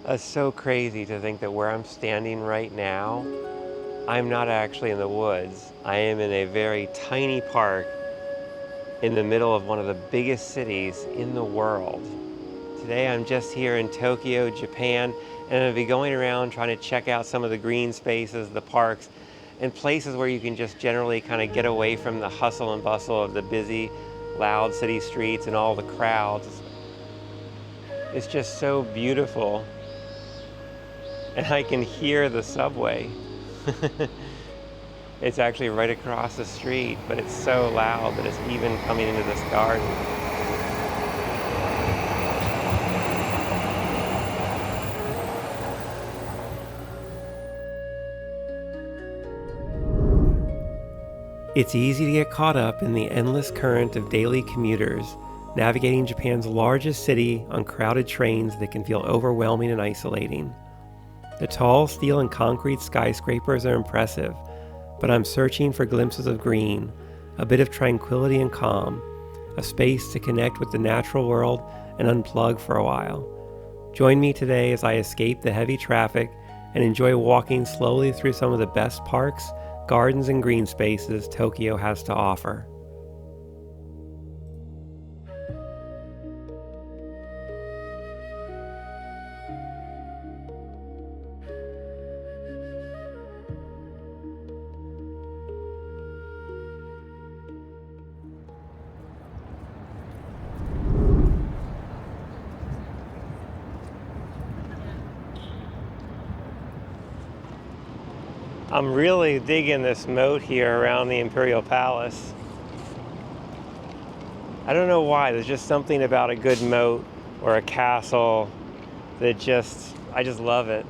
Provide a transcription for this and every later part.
It's so crazy to think that where I'm standing right now, I'm not actually in the woods. I am in a very tiny park in the middle of one of the biggest cities in the world. Today I'm just here in Tokyo, Japan, and I'll be going around trying to check out some of the green spaces, the parks, and places where you can just generally kind of get away from the hustle and bustle of the busy, loud city streets and all the crowds. It's just so beautiful. And I can hear the subway. It's actually right across the street, but it's so loud that it's even coming into this garden. It's easy to get caught up in the endless current of daily commuters, navigating Japan's largest city on crowded trains that can feel overwhelming and isolating. The tall steel and concrete skyscrapers are impressive, but I'm searching for glimpses of green, a bit of tranquility and calm, a space to connect with the natural world and unplug for a while. Join me today as I escape the heavy traffic and enjoy walking slowly through some of the best parks, gardens, and green spaces Tokyo has to offer. I'm really digging this moat here around the Imperial Palace. I don't know why, there's just something about a good moat or a castle that I just love it.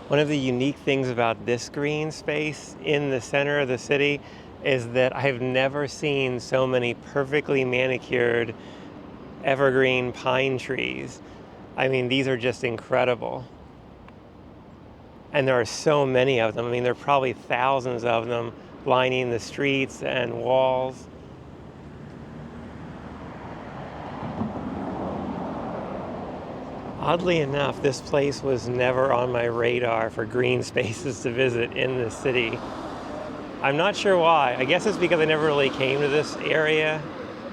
One of the unique things about this green space in the center of the city is that I've never seen so many perfectly manicured evergreen pine trees. I mean, these are just incredible. And there are so many of them. I mean, there are probably thousands of them lining the streets and walls. Oddly enough, this place was never on my radar for green spaces to visit in the city. I'm not sure why. I guess it's because I never really came to this area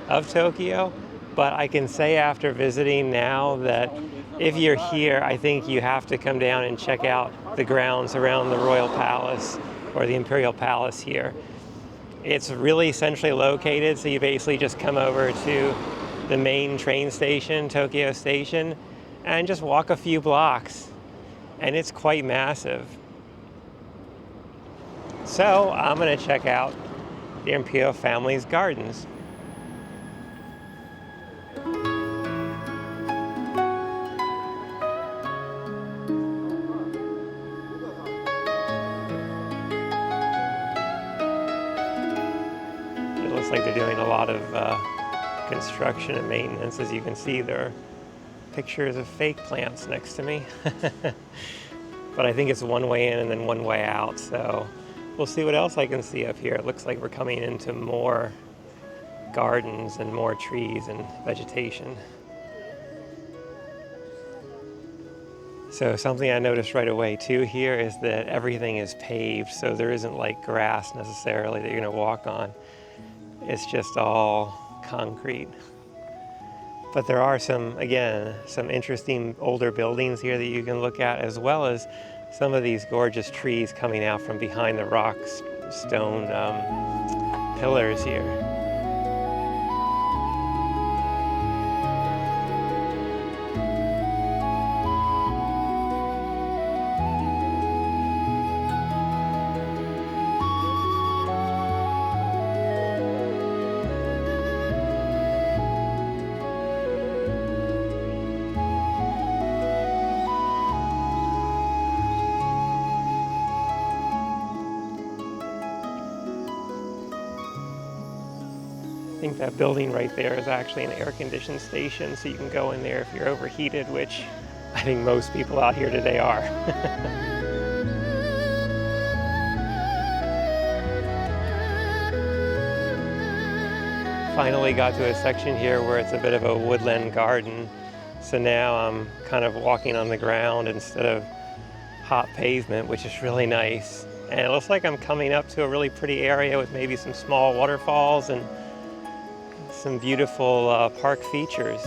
of Tokyo, but I can say after visiting now that if you're here, I think you have to come down and check out the grounds around the Royal Palace or the Imperial Palace here. It's really centrally located, so you basically just come over to the main train station, Tokyo Station, and just walk a few blocks, and it's quite massive. So I'm going to check out the Imperial family's gardens. It looks like they're doing a lot of construction and maintenance. As you can see, there are pictures of fake plants next to me. But I think it's one way in and then one way out, so we'll see what else I can see up here. It looks like we're coming into more gardens and more trees and vegetation. So something I noticed right away too here is that everything is paved, so there isn't like grass necessarily that you're gonna walk on. It's just all concrete. But there are some interesting older buildings here that you can look at, as well as some of these gorgeous trees coming out from behind the stone pillars here. think that building right there is actually an air-conditioned station, so you can go in there if you're overheated, which I think most people out here today are. Finally got to a section here where it's a bit of a woodland garden. So now I'm kind of walking on the ground instead of hot pavement, which is really nice. And it looks like I'm coming up to a really pretty area with maybe some small waterfalls and some beautiful park features.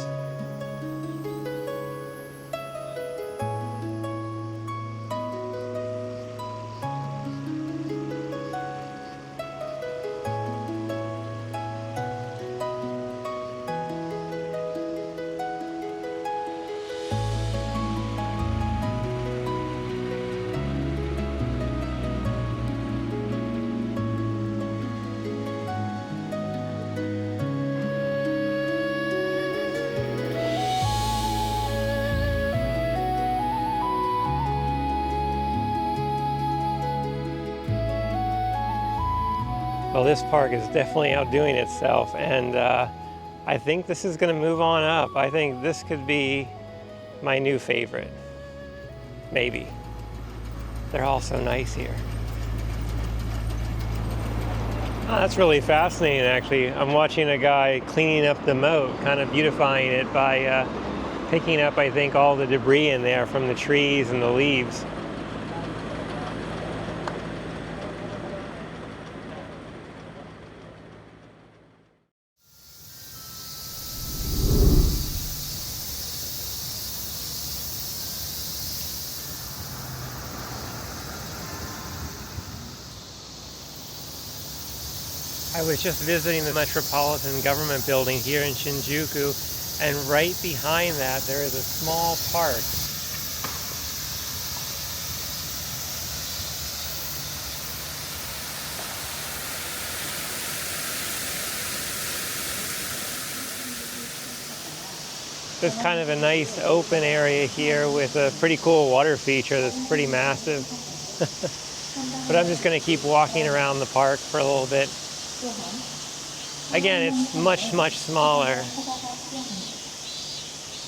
Well, this park is definitely outdoing itself, and I think this is going to move on up. I think this could be my new favorite. Maybe. They're all so nice here. Oh, that's really fascinating, actually. I'm watching a guy cleaning up the moat, kind of beautifying it by picking up, I think, all the debris in there from the trees and the leaves. I was just visiting the Metropolitan Government Building here in Shinjuku, and right behind that there is a small park. There's kind of a nice open area here with a pretty cool water feature that's pretty massive. But I'm just going to keep walking around the park for a little bit. Again, it's much, much smaller.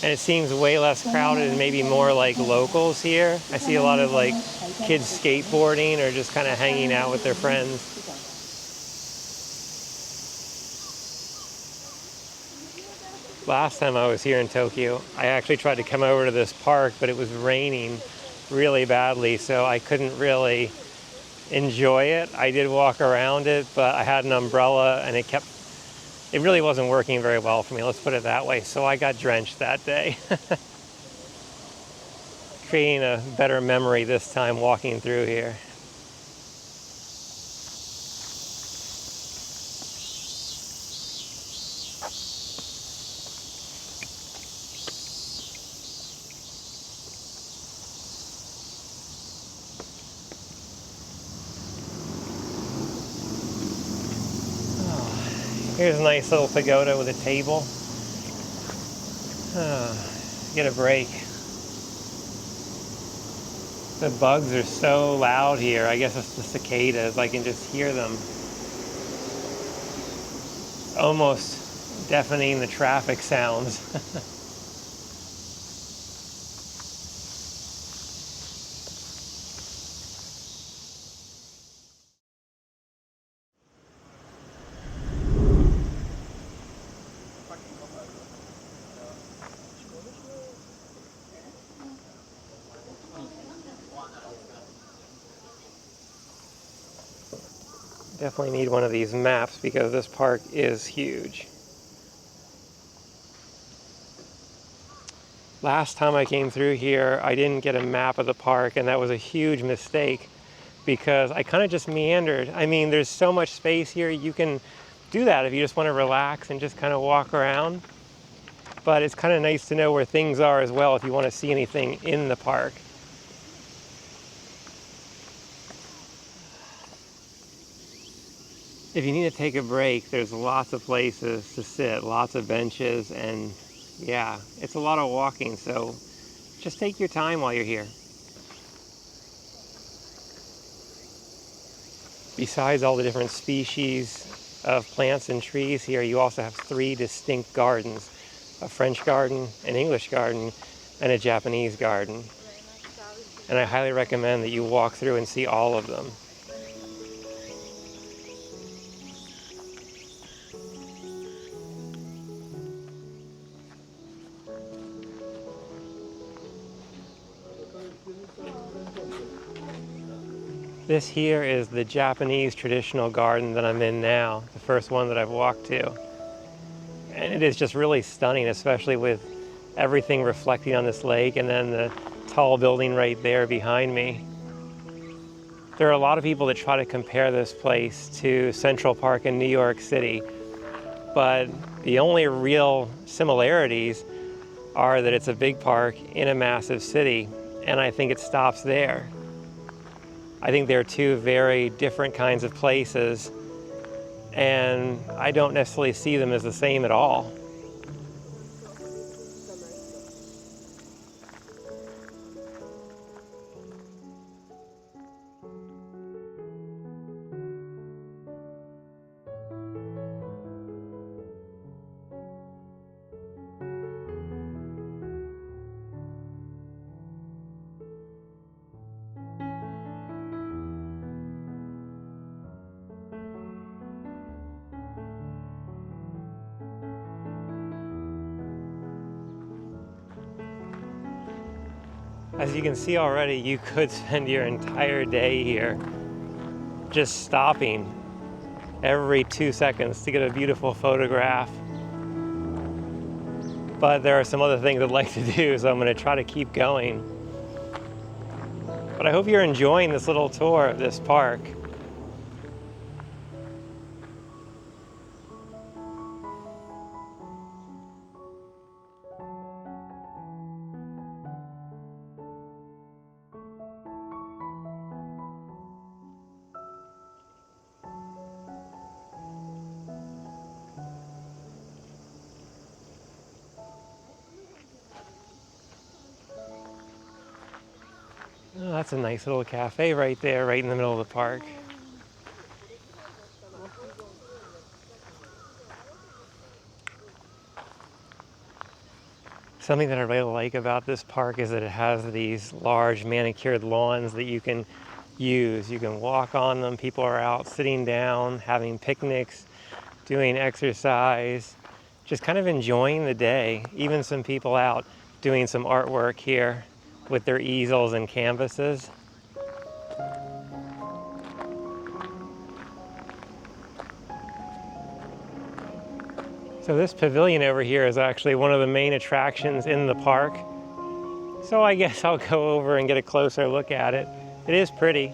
And it seems way less crowded and maybe more like locals here. I see a lot of like kids skateboarding or just kind of hanging out with their friends. Last time I was here in Tokyo, I actually tried to come over to this park, but it was raining really badly, so I couldn't really enjoy it. I did walk around it, but I had an umbrella and it really wasn't working very well for me, let's put it that way. So I got drenched that day. Creating a better memory this time walking through here. Here's a nice little pagoda with a table. Get a break. The bugs are so loud here. I guess it's the cicadas. I can just hear them. Almost deafening the traffic sounds. Definitely need one of these maps because this park is huge. Last time I came through here, I didn't get a map of the park, and that was a huge mistake because I kind of just meandered. I mean, there's so much space here. You can do that if you just want to relax and just kind of walk around. But it's kind of nice to know where things are as well if you want to see anything in the park. If you need to take a break, there's lots of places to sit, lots of benches, and yeah, it's a lot of walking, so just take your time while you're here. Besides all the different species of plants and trees here, you also have 3 distinct gardens: a French garden, an English garden, and a Japanese garden. And I highly recommend that you walk through and see all of them. This here is the Japanese traditional garden that I'm in now, the first one that I've walked to. And it is just really stunning, especially with everything reflecting on this lake and then the tall building right there behind me. There are a lot of people that try to compare this place to Central Park in New York City, but the only real similarities are that it's a big park in a massive city, and I think it stops there. I think they're 2 very different kinds of places, and I don't necessarily see them as the same at all. As you can see already, you could spend your entire day here just stopping every 2 seconds to get a beautiful photograph. But there are some other things I'd like to do, so I'm going to try to keep going. But I hope you're enjoying this little tour of this park. Oh, that's a nice little cafe right there, right in the middle of the park. Something that I really like about this park is that it has these large manicured lawns that you can use. You can walk on them. People are out sitting down, having picnics, doing exercise, just kind of enjoying the day. Even some people out doing some artwork here with their easels and canvases. So this pavilion over here is actually one of the main attractions in the park. So I guess I'll go over and get a closer look at it. It is pretty.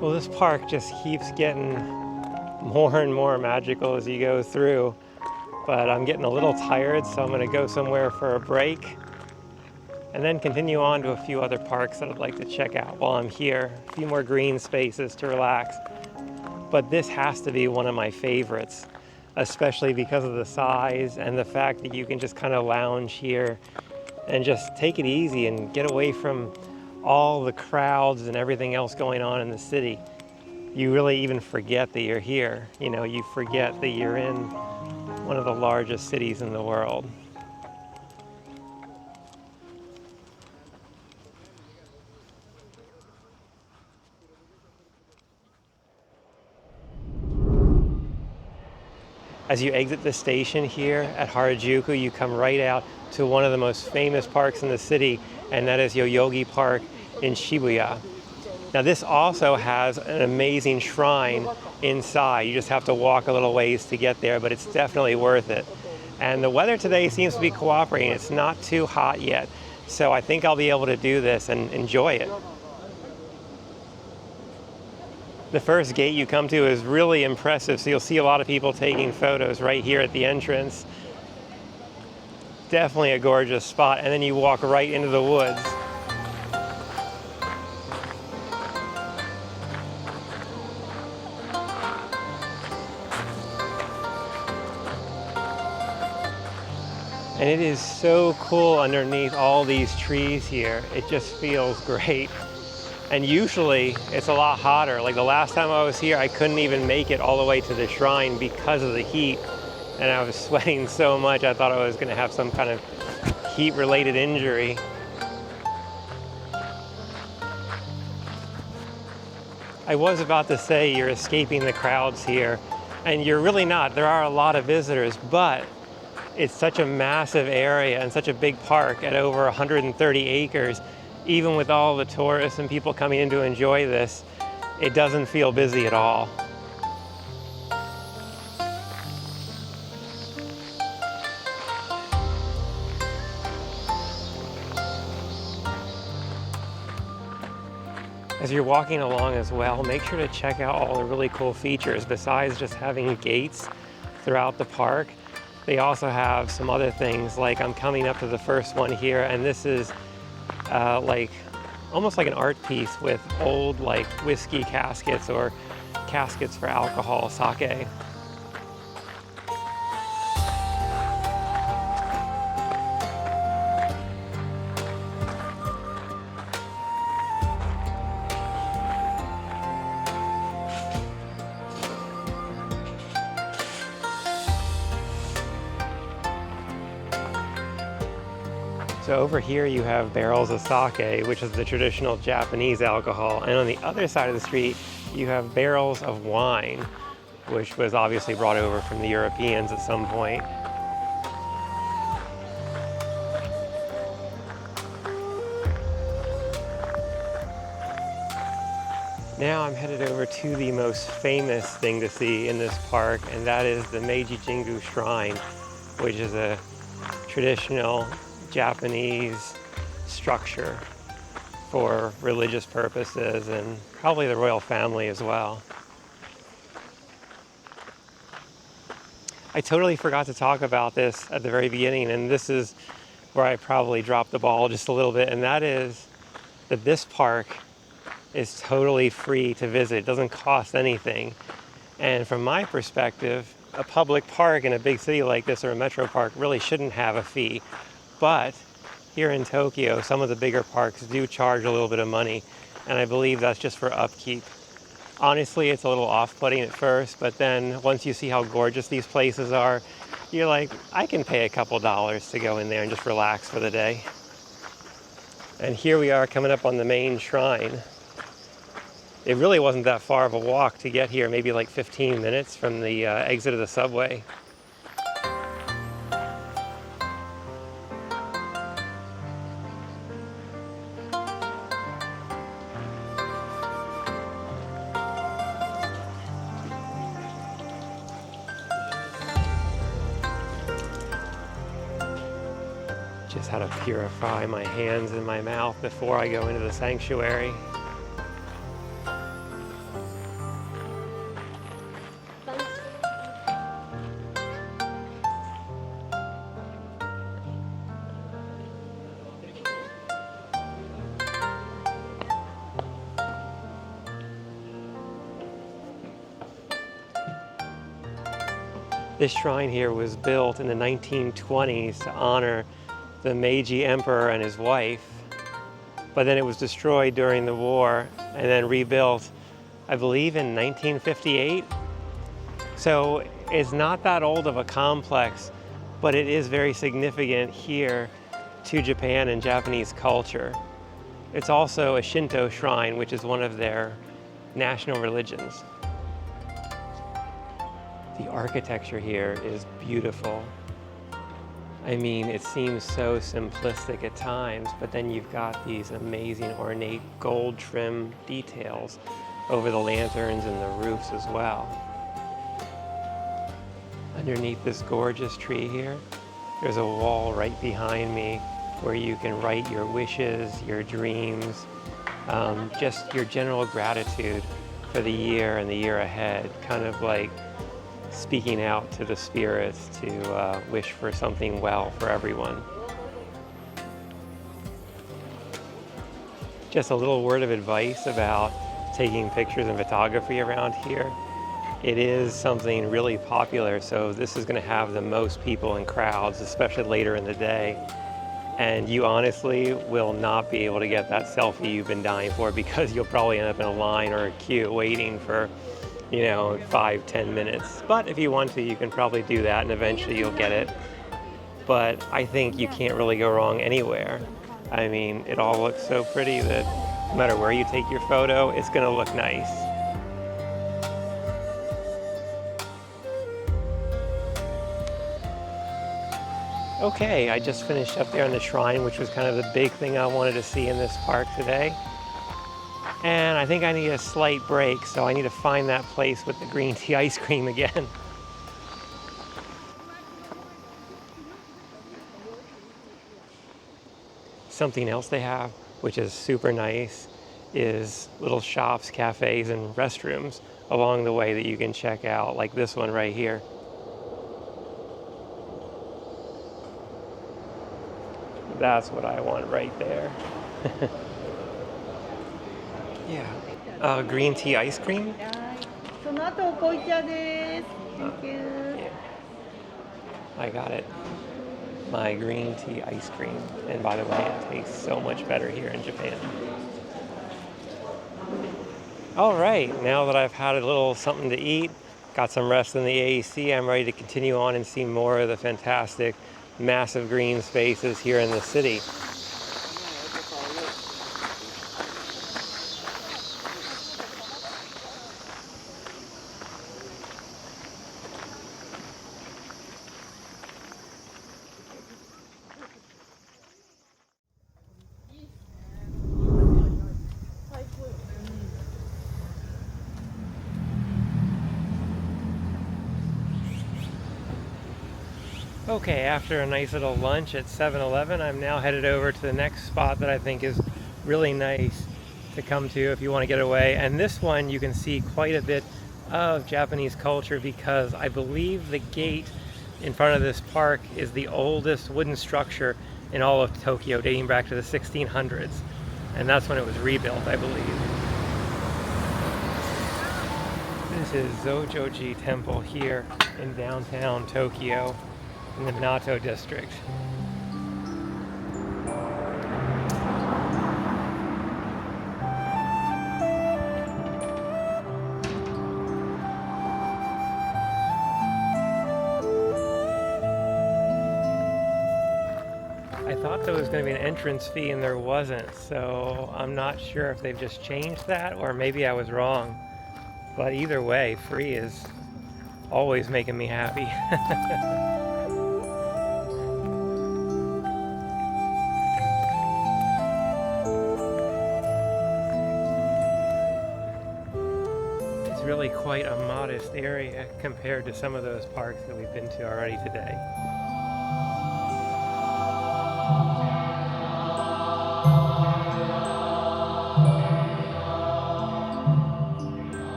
Well, this park just keeps getting more and more magical as you go through, but I'm getting a little tired, so I'm going to go somewhere for a break and then continue on to a few other parks that I'd like to check out while I'm here. A few more green spaces to relax. But this has to be one of my favorites, especially because of the size and the fact that you can just kind of lounge here and just take it easy and get away from all the crowds and everything else going on in the city. You really even forget that you're here. You know, you forget that you're in one of the largest cities in the world. As you exit the station here at Harajuku, you come right out to one of the most famous parks in the city, and that is Yoyogi Park in Shibuya. Now this also has an amazing shrine inside. You just have to walk a little ways to get there, but it's definitely worth it. And the weather today seems to be cooperating. It's not too hot yet. So I think I'll be able to do this and enjoy it. The first gate you come to is really impressive, so you'll see a lot of people taking photos right here at the entrance. Definitely a gorgeous spot, and then you walk right into the woods. And it is so cool underneath all these trees here. It just feels great. And usually it's a lot hotter. Like the last time I was here, I couldn't even make it all the way to the shrine because of the heat. And I was sweating so much, I thought I was gonna have some kind of heat-related injury. I was about to say you're escaping the crowds here, and you're really not. There are a lot of visitors, but it's such a massive area and such a big park at over 130 acres. Even with all the tourists and people coming in to enjoy this, it doesn't feel busy at all. As you're walking along as well, make sure to check out all the really cool features. Besides just having gates throughout the park, they also have some other things, like I'm coming up to the first one here, and this is like almost like an art piece with old like whiskey caskets or caskets for alcohol, sake. So over here you have barrels of sake, which is the traditional Japanese alcohol. And on the other side of the street, you have barrels of wine, which was obviously brought over from the Europeans at some point. Now I'm headed over to the most famous thing to see in this park, and that is the Meiji Jingu Shrine, which is a traditional Japanese structure for religious purposes and probably the royal family as well. I totally forgot to talk about this at the very beginning, and this is where I probably dropped the ball just a little bit, and that is that this park is totally free to visit. It doesn't cost anything. And from my perspective, a public park in a big city like this or a metro park really shouldn't have a fee. But here in Tokyo, some of the bigger parks do charge a little bit of money, and I believe that's just for upkeep. Honestly, it's a little off-putting at first, but then once you see how gorgeous these places are, you're like, I can pay a couple dollars to go in there and just relax for the day. And here we are coming up on the main shrine. It really wasn't that far of a walk to get here, maybe like 15 minutes from the exit of the subway. Just how to purify my hands and my mouth before I go into the sanctuary. This shrine here was built in the 1920s to honor the Meiji Emperor and his wife, but then it was destroyed during the war and then rebuilt, I believe, in 1958. So it's not that old of a complex, but it is very significant here to Japan and Japanese culture. It's also a Shinto shrine, which is one of their national religions. The architecture here is beautiful. I mean, it seems so simplistic at times, but then you've got these amazing ornate gold trim details over the lanterns and the roofs as well. Underneath this gorgeous tree here, there's a wall right behind me where you can write your wishes, your dreams, just your general gratitude for the year and the year ahead, kind of like speaking out to the spirits to wish for something well for everyone. Just a little word of advice about taking pictures and photography around here. It is something really popular, so this is going to have the most people in crowds, especially later in the day. And you honestly will not be able to get that selfie you've been dying for, because you'll probably end up in a line or a queue waiting for, 5-10 minutes. But if you want to, you can probably do that and eventually you'll get it. But I think you can't really go wrong anywhere. I mean, it all looks so pretty that no matter where you take your photo, it's going to look nice. Okay, I just finished up there on the shrine, which was kind of the big thing I wanted to see in this park today. And I think I need a slight break, so I need to find that place with the green tea ice cream again. Something else they have, which is super nice, is little shops, cafes, and restrooms along the way that you can check out, like this one right here. That's what I want right there. Yeah. Green tea ice cream? Yeah, I got it. My green tea ice cream. And by the way, it tastes so much better here in Japan. All right, now that I've had a little something to eat, got some rest in the AC, I'm ready to continue on and see more of the fantastic, massive green spaces here in the city. Okay, after a nice little lunch at 7-Eleven, I'm now headed over to the next spot that I think is really nice to come to if you want to get away. And this one, you can see quite a bit of Japanese culture, because I believe the gate in front of this park is the oldest wooden structure in all of Tokyo, dating back to the 1600s. And that's when it was rebuilt, I believe. This is Zojoji Temple here in downtown Tokyo, in the Minato district. I thought there was going to be an entrance fee and there wasn't, so I'm not sure if they've just changed that or maybe I was wrong. But either way, free is always making me happy. Really quite a modest area compared to some of those parks that we've been to already today.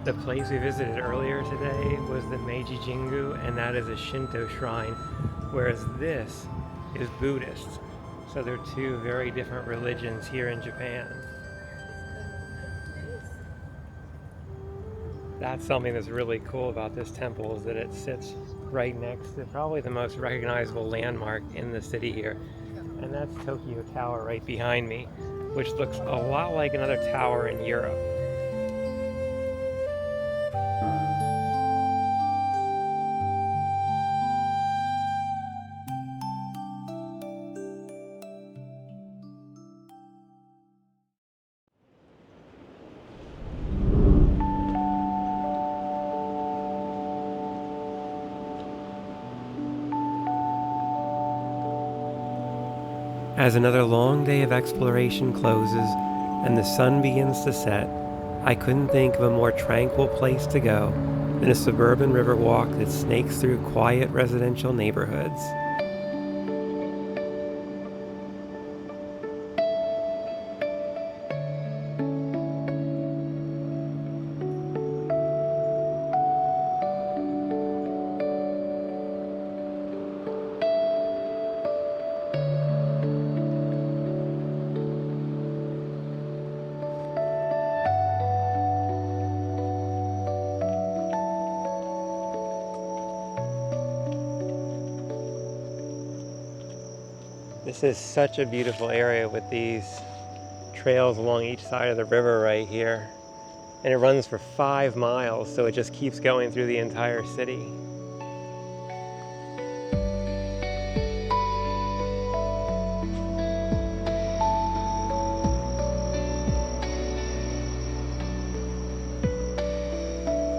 The place we visited earlier today was the Meiji Jingu, and that is a Shinto shrine, whereas this is Buddhist. So they're two very different religions here in Japan. That's something that's really cool about this temple, is that it sits right next to probably the most recognizable landmark in the city here. And that's Tokyo Tower right behind me, which looks a lot like another tower in Europe. As another long day of exploration closes and the sun begins to set, I couldn't think of a more tranquil place to go than a suburban river walk that snakes through quiet residential neighborhoods. This is such a beautiful area with these trails along each side of the river right here. And it runs for 5 miles, so it just keeps going through the entire city.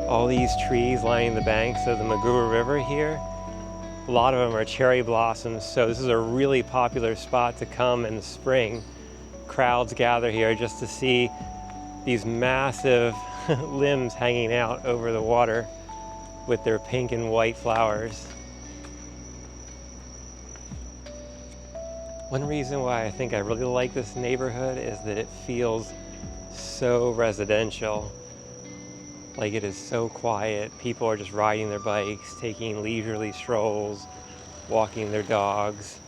All these trees lining the banks of the Meguro River here, a lot of them are cherry blossoms, so this is a really popular spot to come in the spring. Crowds gather here just to see these massive limbs hanging out over the water with their pink and white flowers. One reason why I think I really like this neighborhood is that it feels so residential. Like, it is so quiet. People are just riding their bikes, taking leisurely strolls, walking their dogs.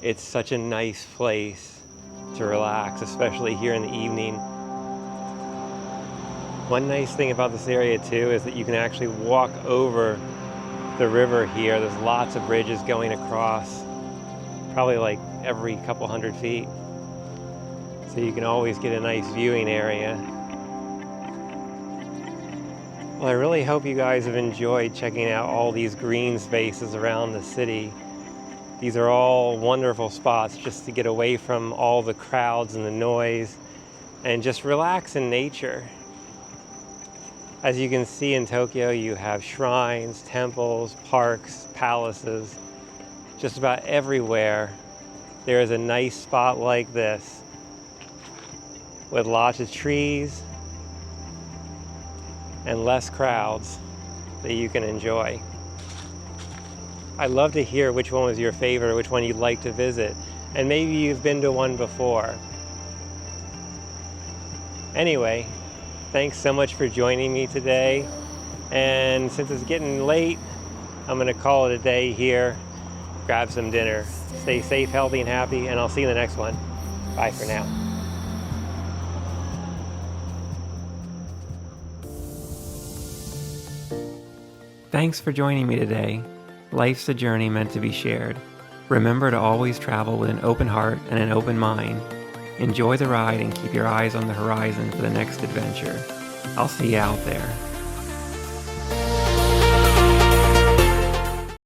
It's such a nice place to relax, especially here in the evening. One nice thing about this area too is that you can actually walk over the river here. There's lots of bridges going across, probably like every couple hundred feet. So you can always get a nice viewing area. Well, I really hope you guys have enjoyed checking out all these green spaces around the city. These are all wonderful spots just to get away from all the crowds and the noise and just relax in nature. As you can see in Tokyo, you have shrines, temples, parks, palaces. Just about everywhere there is a nice spot like this with lots of trees and less crowds that you can enjoy. I'd love to hear which one was your favorite, which one you'd like to visit, and maybe you've been to one before. Anyway, thanks so much for joining me today, and since it's getting late, I'm gonna call it a day here. Grab some dinner. Stay safe, healthy, and happy, and I'll see you in the next one. Bye for now. Thanks for joining me today. Life's a journey meant to be shared. Remember to always travel with an open heart and an open mind. Enjoy the ride and keep your eyes on the horizon for the next adventure. I'll see you out there.